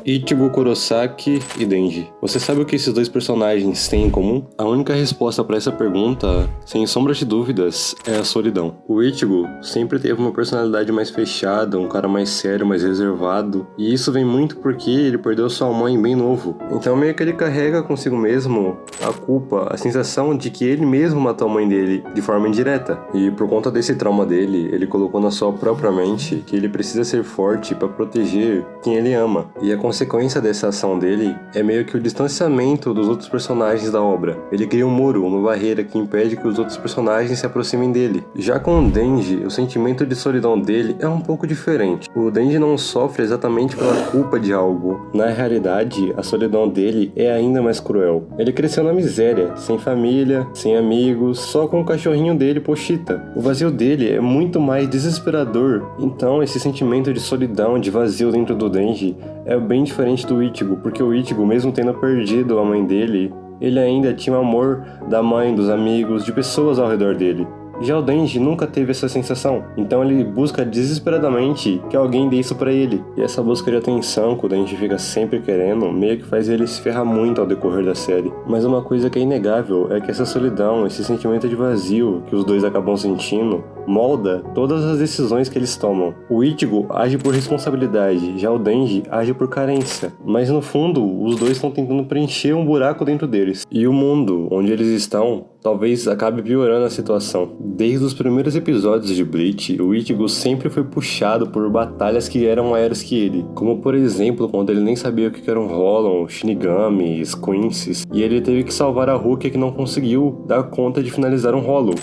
Ichigo Kurosaki e Denji. Você sabe o que esses dois personagens têm em comum? A única resposta para essa pergunta, sem sombra de dúvidas, é a solidão. O Ichigo sempre teve uma personalidade mais fechada, um cara mais sério, mais reservado, e isso vem muito porque ele perdeu sua mãe bem novo. Então meio que ele carrega consigo mesmo a culpa, a sensação de que ele mesmo matou a mãe dele de forma indireta. E por conta desse trauma dele, ele colocou na sua própria mente que ele precisa ser forte para proteger quem ele ama. E a consequência dessa ação dele é meio que o distanciamento dos outros personagens da obra. Ele cria um muro, uma barreira que impede que os outros personagens se aproximem dele. Já com o Denji, o sentimento de solidão dele é um pouco diferente. O Denji não sofre exatamente pela culpa de algo. Na realidade, a solidão dele é ainda mais cruel. Ele cresceu na miséria, sem família, sem amigos, só com o cachorrinho dele, Pochita. O vazio dele é muito mais desesperador. Então, esse sentimento de solidão, de vazio dentro do Denji é bem diferente do Ichigo, porque o Ichigo, mesmo tendo perdido a mãe dele, ele ainda tinha o amor da mãe, dos amigos, de pessoas ao redor dele. Já o Denji nunca teve essa sensação, então ele busca desesperadamente que alguém dê isso pra ele. E essa busca de atenção que o Denji fica sempre querendo, meio que faz ele se ferrar muito ao decorrer da série. Mas uma coisa que é inegável é que essa solidão, esse sentimento de vazio que os dois acabam sentindo, molda todas as decisões que eles tomam. O Ichigo age por responsabilidade, já o Denji age por carência. Mas no fundo, os dois estão tentando preencher um buraco dentro deles. E o mundo onde eles estão talvez acabe piorando a situação. Desde os primeiros episódios de Bleach, o Ichigo sempre foi puxado por batalhas que eram maiores que ele. Como por exemplo, quando ele nem sabia o que eram Hollow, Shinigamis, Quincy's, e ele teve que salvar a Rukia que não conseguiu dar conta de finalizar um Hollow.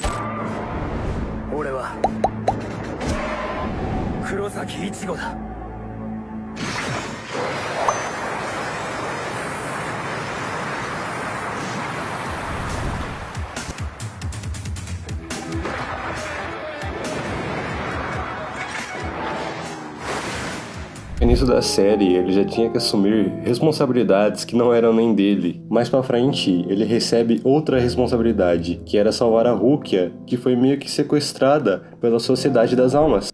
No início da série, ele já tinha que assumir responsabilidades que não eram nem dele. Mais pra frente, ele recebe outra responsabilidade, que era salvar a Rukia, que foi meio que sequestrada pela Sociedade das Almas.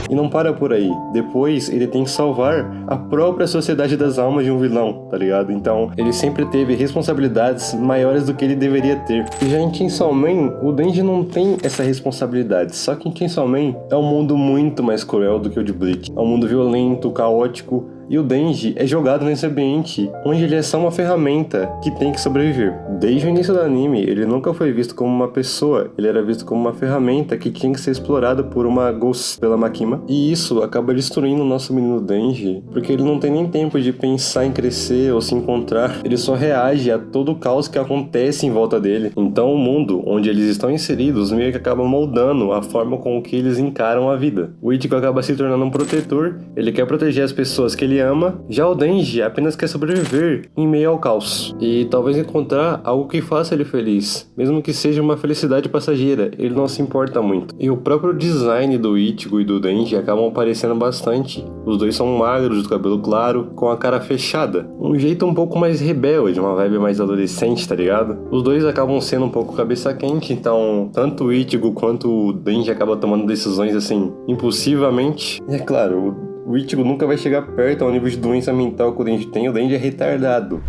E não para por aí. Depois, ele tem que salvar a própria Sociedade das Almas de um vilão, tá ligado? Então, ele sempre teve responsabilidades maiores do que ele deveria ter. E já em Chainsaw Man, o Denji não tem essa responsabilidade. Só que em Chainsaw Man é um mundo muito mais cruel do que o de Bleach. É um mundo violento, caótico. E o Denji é jogado nesse ambiente, onde ele é só uma ferramenta que tem que sobreviver. Desde o início do anime, ele nunca foi visto como uma pessoa, ele era visto como uma ferramenta que tinha que ser explorada por uma Ghost, pela Makima. E isso acaba destruindo o nosso menino Denji, porque ele não tem nem tempo de pensar em crescer ou se encontrar, ele só reage a todo o caos que acontece em volta dele. Então o mundo onde eles estão inseridos meio que acaba moldando a forma com que eles encaram a vida. O Ichigo acaba se tornando um protetor, ele quer proteger as pessoas que ele ama, já o Denji apenas quer sobreviver em meio ao caos e talvez encontrar algo que faça ele feliz, mesmo que seja uma felicidade passageira, ele não se importa muito. E o próprio design do Ichigo e do Denji acabam aparecendo bastante. Os dois são magros, de cabelo claro, com a cara fechada, um jeito um pouco mais rebelde, uma vibe mais adolescente, tá ligado? Os dois acabam sendo um pouco cabeça quente, então tanto o Ichigo quanto o Denji acabam tomando decisões assim impulsivamente. E é claro, o Ichigo nunca vai chegar perto ao nível de doença mental que o Denji tem. O Denji é retardado.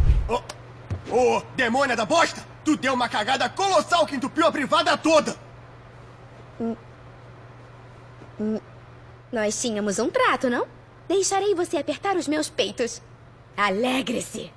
Ô, demônia da bosta! Tu deu uma cagada colossal que entupiu a privada toda! Nós tínhamos um trato, não? Deixarei você apertar os meus peitos. Alegre-se!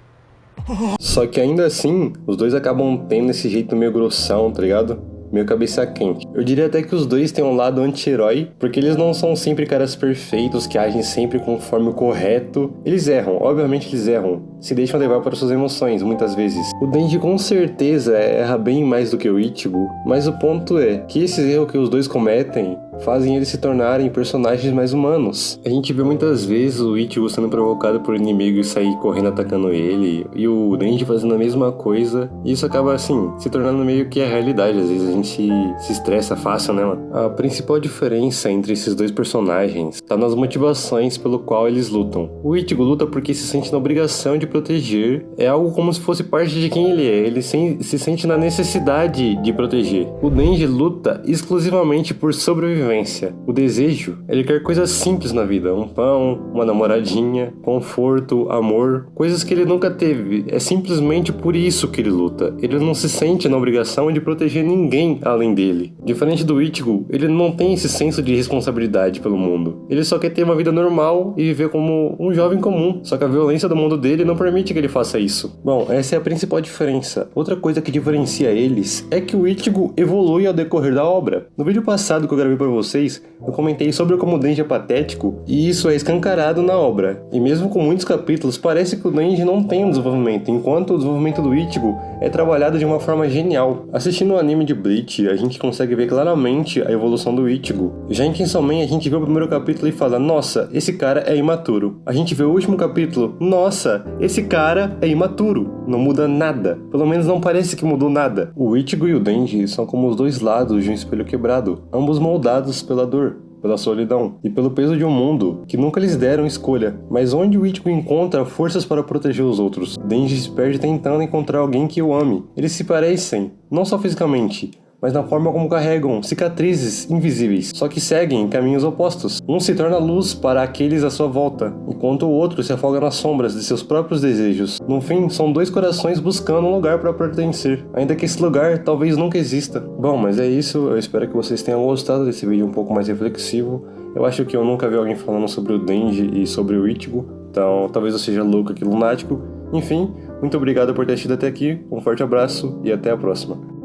Só que ainda assim, os dois acabam tendo esse jeito meio grossão, tá ligado? Meio cabeça quente. Eu diria até que os dois têm um lado anti-herói, porque eles não são sempre caras perfeitos, que agem sempre conforme o correto. Eles erram, obviamente eles erram. Se deixam levar para suas emoções, muitas vezes. O Denji com certeza erra bem mais do que o Ichigo, mas o ponto é que esses erros que os dois cometem fazem eles se tornarem personagens mais humanos. A gente vê muitas vezes o Ichigo sendo provocado por inimigo e sair correndo atacando ele, e o Denji fazendo a mesma coisa, e isso acaba assim, se tornando meio que a realidade. Às vezes a gente se estressa fácil, né, mano? A principal diferença entre esses dois personagens tá nas motivações pelo qual eles lutam. O Ichigo luta porque se sente na obrigação de proteger, é algo como se fosse parte de quem ele é, ele se sente na necessidade de proteger. O Denji luta exclusivamente por sobrevivência. O desejo, ele quer coisas simples na vida, um pão, uma namoradinha, conforto, amor, coisas que ele nunca teve. É simplesmente por isso que ele luta. Ele não se sente na obrigação de proteger ninguém além dele. Diferente do Ichigo, ele não tem esse senso de responsabilidade pelo mundo. Ele só quer ter uma vida normal e viver como um jovem comum. Só que a violência do mundo dele não permite que ele faça isso. Bom, essa é a principal diferença. Outra coisa que diferencia eles é que o Ichigo evolui ao decorrer da obra. No vídeo passado que eu gravei pra vocês, eu comentei sobre como o Denji é patético, e isso é escancarado na obra. E mesmo com muitos capítulos, parece que o Denji não tem um desenvolvimento, enquanto o desenvolvimento do Ichigo é trabalhado de uma forma genial. Assistindo o anime de Bleach, a gente consegue ver claramente a evolução do Ichigo. Já em Chainsaw Man, a gente vê o primeiro capítulo e fala, nossa, esse cara é imaturo. A gente vê o último capítulo, nossa, esse cara é imaturo. Não muda nada. Pelo menos não parece que mudou nada. O Ichigo e o Denji são como os dois lados de um espelho quebrado, ambos moldados pela dor, pela solidão e pelo peso de um mundo que nunca lhes deram escolha. Mas onde o Ichigo encontra forças para proteger os outros, Denji se perde tentando encontrar alguém que o ame. Eles se parecem, não só fisicamente, mas na forma como carregam cicatrizes invisíveis, só que seguem caminhos opostos. Um se torna luz para aqueles à sua volta, enquanto o outro se afoga nas sombras de seus próprios desejos. No fim, são dois corações buscando um lugar para pertencer, ainda que esse lugar talvez nunca exista. Bom, mas é isso, eu espero que vocês tenham gostado desse vídeo um pouco mais reflexivo. Eu acho que eu nunca vi alguém falando sobre o Denji e sobre o Ichigo, então talvez eu seja louco aqui, lunático. Enfim, muito obrigado por ter assistido até aqui, um forte abraço e até a próxima.